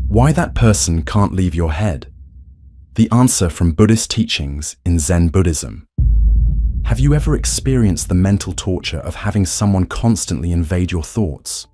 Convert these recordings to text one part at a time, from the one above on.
Why that person can't leave your head? The answer from Buddhist teachings in Zen Buddhism. Have you ever experienced the mental torture of having someone constantly invade your thoughts?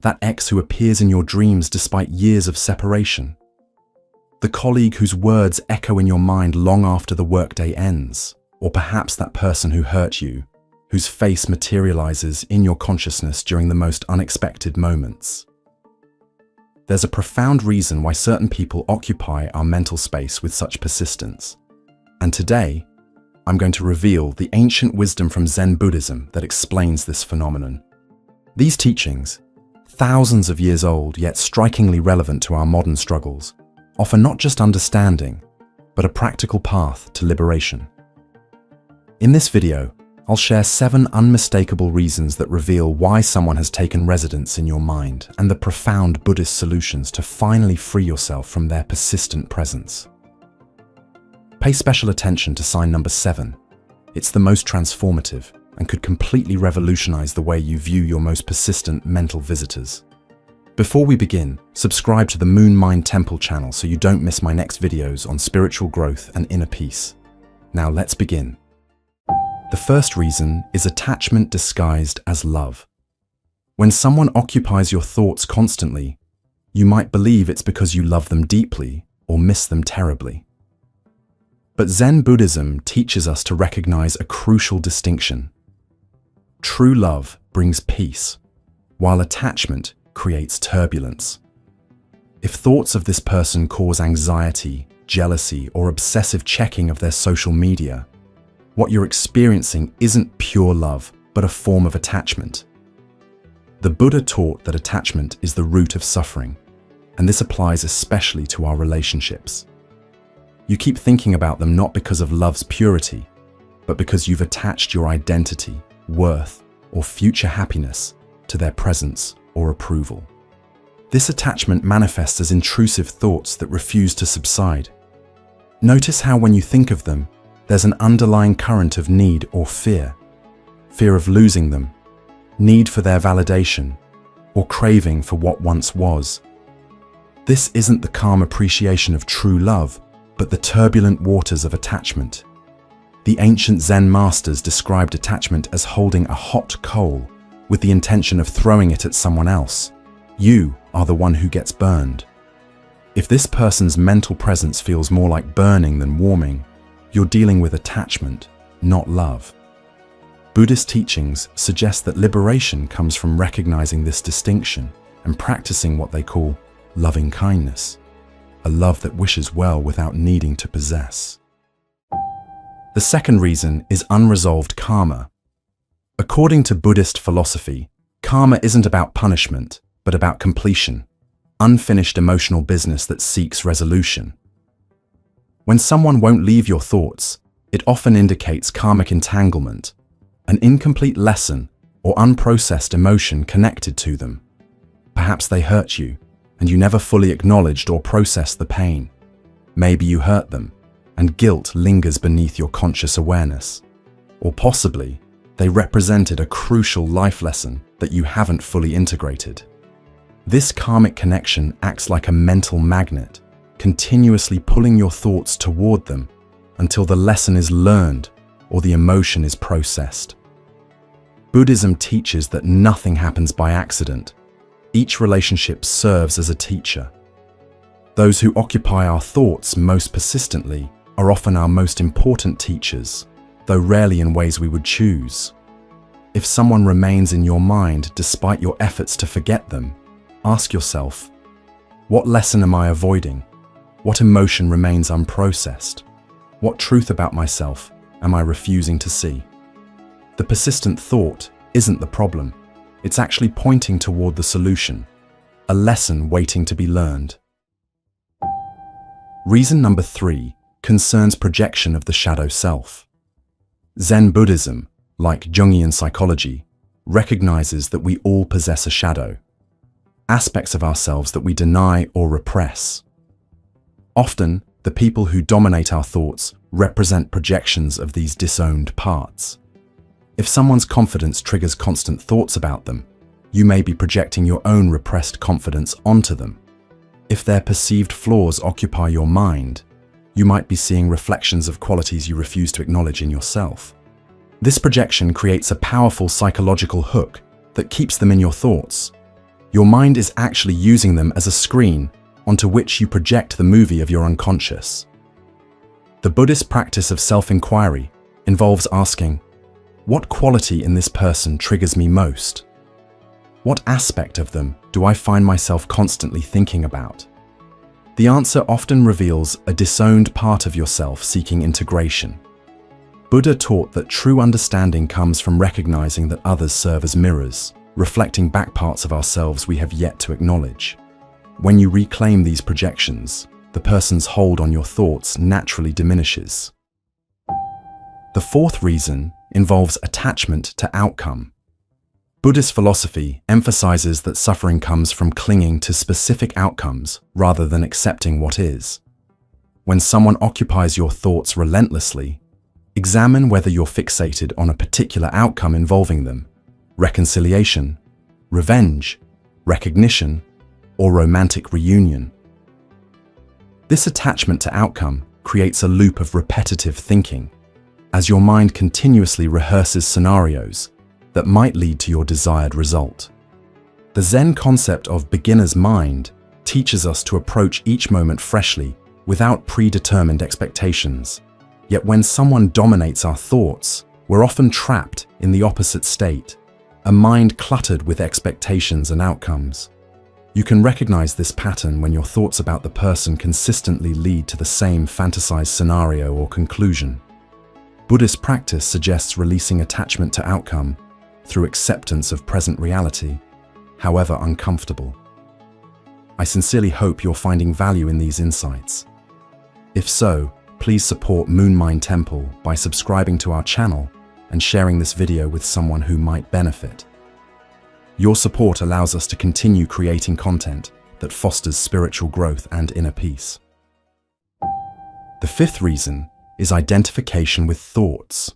That ex who appears in your dreams despite years of separation? The colleague whose words echo in your mind long after the workday ends? Or perhaps that person who hurt you, whose face materializes in your consciousness during the most unexpected moments? There's a profound reason why certain people occupy our mental space with such persistence. And today, I'm going to reveal the ancient wisdom from Zen Buddhism that explains this phenomenon. These teachings, thousands of years old yet strikingly relevant to our modern struggles, offer not just understanding, but a practical path to liberation. In this video, I'll share 7 unmistakable reasons that reveal why someone has taken residence in your mind and the profound Buddhist solutions to finally free yourself from their persistent presence. Pay special attention to sign number 7. It's the most transformative and could completely revolutionize the way you view your most persistent mental visitors. Before we begin, subscribe to the Moon Mind Temple channel so you don't miss my next videos on spiritual growth and inner peace. Now let's begin. The first reason is attachment disguised as love. When someone occupies your thoughts constantly, you might believe it's because you love them deeply or miss them terribly. But Zen Buddhism teaches us to recognize a crucial distinction. True love brings peace, while attachment creates turbulence. If thoughts of this person cause anxiety, jealousy, or obsessive checking of their social media, what you're experiencing isn't pure love, but a form of attachment. The Buddha taught that attachment is the root of suffering, and this applies especially to our relationships. You keep thinking about them not because of love's purity, but because you've attached your identity, worth, or future happiness to their presence or approval. This attachment manifests as intrusive thoughts that refuse to subside. Notice how when you think of them, there's an underlying current of need or fear. Fear of losing them, need for their validation, or craving for what once was. This isn't the calm appreciation of true love, but the turbulent waters of attachment. The ancient Zen masters described attachment as holding a hot coal with the intention of throwing it at someone else. You are the one who gets burned. If this person's mental presence feels more like burning than warming, you're dealing with attachment, not love. Buddhist teachings suggest that liberation comes from recognizing this distinction and practicing what they call loving kindness, a love that wishes well without needing to possess. The second reason is unresolved karma. According to Buddhist philosophy, karma isn't about punishment, but about completion, unfinished emotional business that seeks resolution. When someone won't leave your thoughts, it often indicates karmic entanglement, an incomplete lesson or unprocessed emotion connected to them. Perhaps they hurt you, and you never fully acknowledged or processed the pain. Maybe you hurt them, and guilt lingers beneath your conscious awareness. Or possibly, they represented a crucial life lesson that you haven't fully integrated. This karmic connection acts like a mental magnet, continuously pulling your thoughts toward them until the lesson is learned or the emotion is processed. Buddhism teaches that nothing happens by accident. Each relationship serves as a teacher. Those who occupy our thoughts most persistently are often our most important teachers, though rarely in ways we would choose. If someone remains in your mind despite your efforts to forget them, ask yourself, what lesson am I avoiding? What emotion remains unprocessed? What truth about myself am I refusing to see? The persistent thought isn't the problem. It's actually pointing toward the solution, a lesson waiting to be learned. Reason number 3 concerns projection of the shadow self. Zen Buddhism, like Jungian psychology, recognizes that we all possess a shadow, aspects of ourselves that we deny or repress. Often, the people who dominate our thoughts represent projections of these disowned parts. If someone's confidence triggers constant thoughts about them, you may be projecting your own repressed confidence onto them. If their perceived flaws occupy your mind, you might be seeing reflections of qualities you refuse to acknowledge in yourself. This projection creates a powerful psychological hook that keeps them in your thoughts. Your mind is actually using them as a screen onto which you project the movie of your unconscious. The Buddhist practice of self-inquiry involves asking, what quality in this person triggers me most? What aspect of them do I find myself constantly thinking about? The answer often reveals a disowned part of yourself seeking integration. Buddha taught that true understanding comes from recognizing that others serve as mirrors, reflecting back parts of ourselves we have yet to acknowledge. When you reclaim these projections, the person's hold on your thoughts naturally diminishes. The fourth reason involves attachment to outcome. Buddhist philosophy emphasizes that suffering comes from clinging to specific outcomes rather than accepting what is. When someone occupies your thoughts relentlessly, examine whether you're fixated on a particular outcome involving them: reconciliation, revenge, recognition, or romantic reunion. This attachment to outcome creates a loop of repetitive thinking, as your mind continuously rehearses scenarios that might lead to your desired result. The Zen concept of beginner's mind teaches us to approach each moment freshly without predetermined expectations. Yet when someone dominates our thoughts, we're often trapped in the opposite state, a mind cluttered with expectations and outcomes. You can recognize this pattern when your thoughts about the person consistently lead to the same fantasized scenario or conclusion. Buddhist practice suggests releasing attachment to outcome through acceptance of present reality, however uncomfortable. I sincerely hope you're finding value in these insights. If so, please support Moonmind Temple by subscribing to our channel and sharing this video with someone who might benefit. Your support allows us to continue creating content that fosters spiritual growth and inner peace. The fifth reason is identification with thoughts.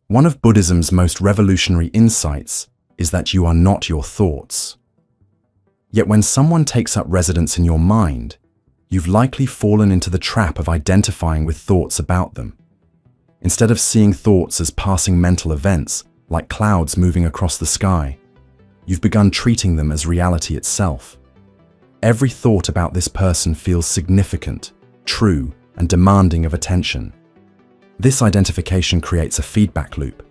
One of Buddhism's most revolutionary insights is that you are not your thoughts. Yet when someone takes up residence in your mind, you've likely fallen into the trap of identifying with thoughts about them. Instead of seeing thoughts as passing mental events, like clouds moving across the sky, you've begun treating them as reality itself. Every thought about this person feels significant, true, and demanding of attention. This identification creates a feedback loop.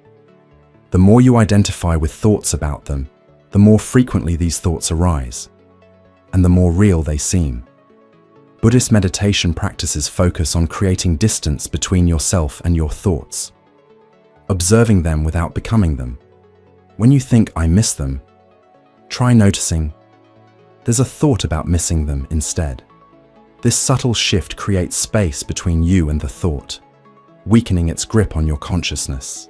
The more you identify with thoughts about them, the more frequently these thoughts arise, and the more real they seem. Buddhist meditation practices focus on creating distance between yourself and your thoughts, observing them without becoming them. When you think, "I miss them," try noticing there's a thought about missing them instead. This subtle shift creates space between you and the thought, weakening its grip on your consciousness.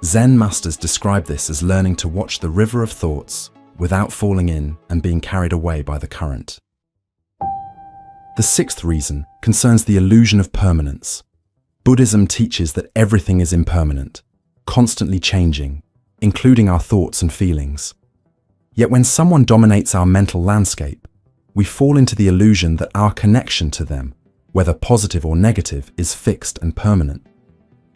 Zen masters describe this as learning to watch the river of thoughts without falling in and being carried away by the current. The sixth reason concerns the illusion of permanence. Buddhism teaches that everything is impermanent, constantly changing, including our thoughts and feelings. Yet when someone dominates our mental landscape, we fall into the illusion that our connection to them, whether positive or negative, is fixed and permanent.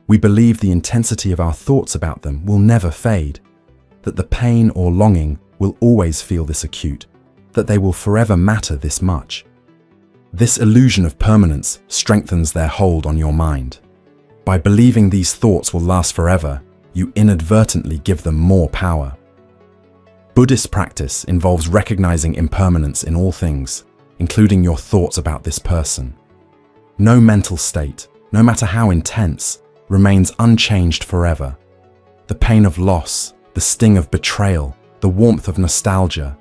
We believe the intensity of our thoughts about them will never fade, that the pain or longing will always feel this acute, that they will forever matter this much. This illusion of permanence strengthens their hold on your mind. By believing these thoughts will last forever, you inadvertently give them more power. Buddhist practice involves recognizing impermanence in all things, including your thoughts about this person. No mental state, no matter how intense, remains unchanged forever. The pain of loss, the sting of betrayal, the warmth of nostalgia,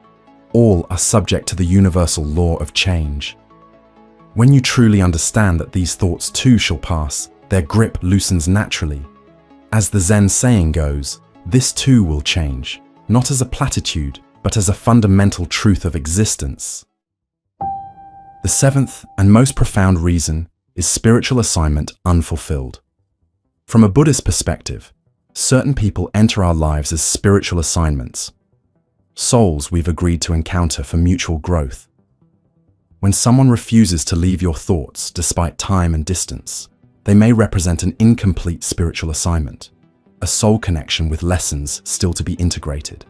all are subject to the universal law of change. When you truly understand that these thoughts too shall pass, their grip loosens naturally. As the Zen saying goes, this too will change, not as a platitude, but as a fundamental truth of existence. The seventh and most profound reason is spiritual assignment unfulfilled. From a Buddhist perspective, certain people enter our lives as spiritual assignments, souls we've agreed to encounter for mutual growth. When someone refuses to leave your thoughts despite time and distance, they may represent an incomplete spiritual assignment, a soul connection with lessons still to be integrated.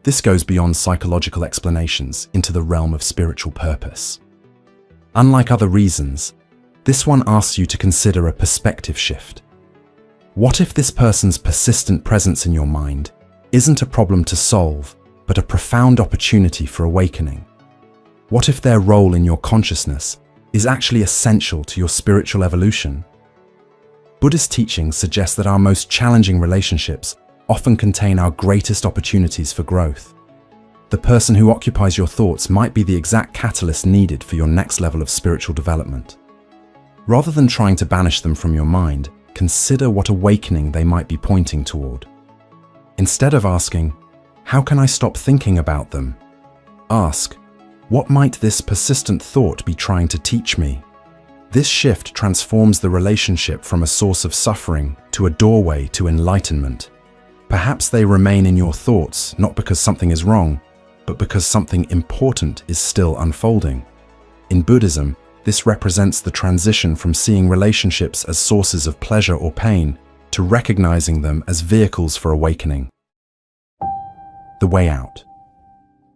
This goes beyond psychological explanations into the realm of spiritual purpose. Unlike other reasons, this one asks you to consider a perspective shift. What if this person's persistent presence in your mind isn't a problem to solve, but a profound opportunity for awakening? What if their role in your consciousness is actually essential to your spiritual evolution? Buddhist teachings suggest that our most challenging relationships often contain our greatest opportunities for growth. The person who occupies your thoughts might be the exact catalyst needed for your next level of spiritual development. Rather than trying to banish them from your mind, consider what awakening they might be pointing toward. Instead of asking, "How can I stop thinking about them?" ask, "What might this persistent thought be trying to teach me?" This shift transforms the relationship from a source of suffering to a doorway to enlightenment. Perhaps they remain in your thoughts not because something is wrong, but because something important is still unfolding. In Buddhism, this represents the transition from seeing relationships as sources of pleasure or pain to recognizing them as vehicles for awakening. The way out.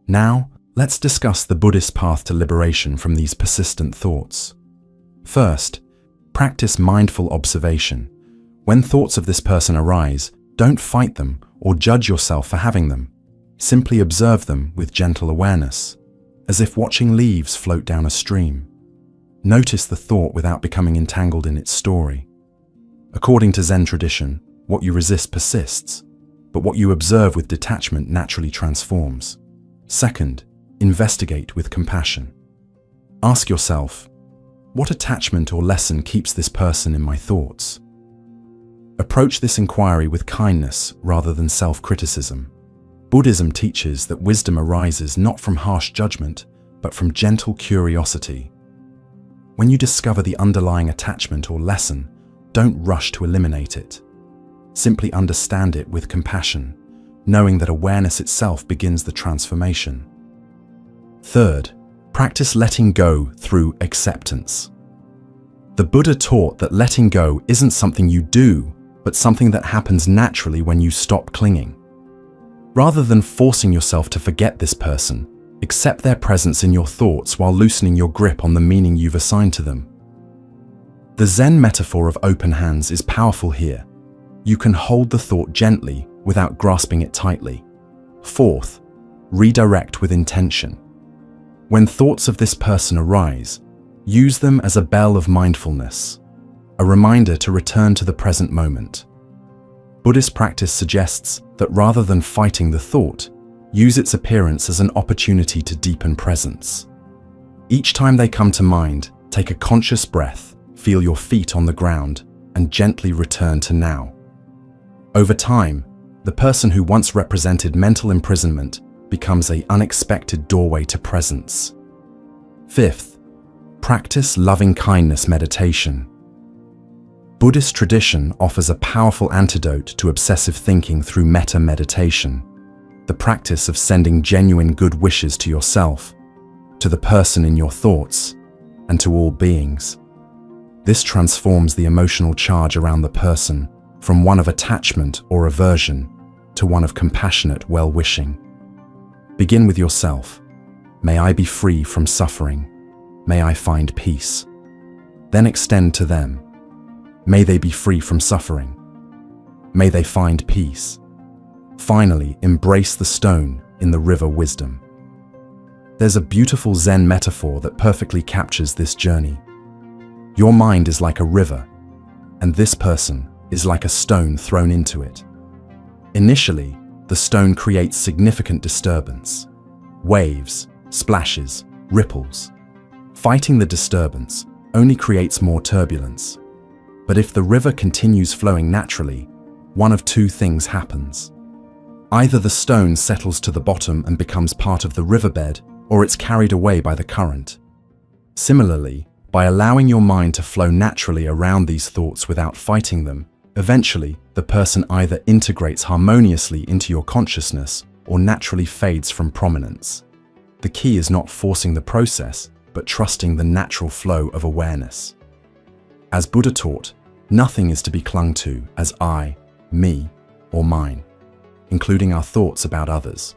Now, let's discuss the Buddhist path to liberation from these persistent thoughts. First, practice mindful observation. When thoughts of this person arise, don't fight them or judge yourself for having them. Simply observe them with gentle awareness, as if watching leaves float down a stream. Notice the thought without becoming entangled in its story. According to Zen tradition, what you resist persists, but what you observe with detachment naturally transforms. Second, investigate with compassion. Ask yourself, what attachment or lesson keeps this person in my thoughts? Approach this inquiry with kindness rather than self-criticism. Buddhism teaches that wisdom arises not from harsh judgment, but from gentle curiosity. When you discover the underlying attachment or lesson, don't rush to eliminate it. Simply understand it with compassion, knowing that awareness itself begins the transformation. Third, practice letting go through acceptance. The Buddha taught that letting go isn't something you do, but something that happens naturally when you stop clinging. Rather than forcing yourself to forget this person, accept their presence in your thoughts while loosening your grip on the meaning you've assigned to them. The Zen metaphor of open hands is powerful here. You can hold the thought gently without grasping it tightly. Fourth, redirect with intention. When thoughts of this person arise, use them as a bell of mindfulness, a reminder to return to the present moment. Buddhist practice suggests that rather than fighting the thought, use its appearance as an opportunity to deepen presence. Each time they come to mind, take a conscious breath, feel your feet on the ground, and gently return to now. Over time, the person who once represented mental imprisonment becomes an unexpected doorway to presence. Fifth, practice loving-kindness meditation. Buddhist tradition offers a powerful antidote to obsessive thinking through metta meditation, the practice of sending genuine good wishes to yourself, to the person in your thoughts, and to all beings. This transforms the emotional charge around the person from one of attachment or aversion to one of compassionate well-wishing. Begin with yourself. May I be free from suffering. May I find peace. Then extend to them. May they be free from suffering. May they find peace. Finally, embrace the stone in the river wisdom. There's a beautiful Zen metaphor that perfectly captures this journey. Your mind is like a river, and this person is like a stone thrown into it. Initially, the stone creates significant disturbance. Waves, splashes, ripples. Fighting the disturbance only creates more turbulence. But if the river continues flowing naturally, one of two things happens. Either the stone settles to the bottom and becomes part of the riverbed, or it's carried away by the current. Similarly, by allowing your mind to flow naturally around these thoughts without fighting them, eventually the person either integrates harmoniously into your consciousness or naturally fades from prominence. The key is not forcing the process, but trusting the natural flow of awareness. As Buddha taught, nothing is to be clung to as I, me, or mine, including our thoughts about others.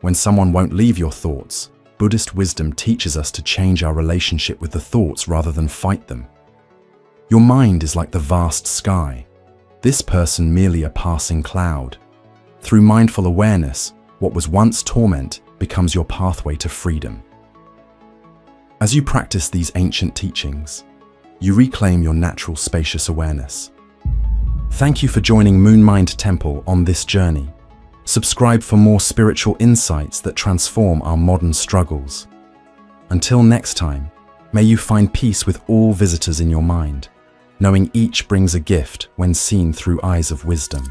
When someone won't leave your thoughts, Buddhist wisdom teaches us to change our relationship with the thoughts rather than fight them. Your mind is like the vast sky. This person merely a passing cloud. Through mindful awareness, what was once torment becomes your pathway to freedom. As you practice these ancient teachings, you reclaim your natural spacious awareness. Thank you for joining Moonmind Temple on this journey. Subscribe for more spiritual insights that transform our modern struggles. Until next time, may you find peace with all visitors in your mind, knowing each brings a gift when seen through eyes of wisdom.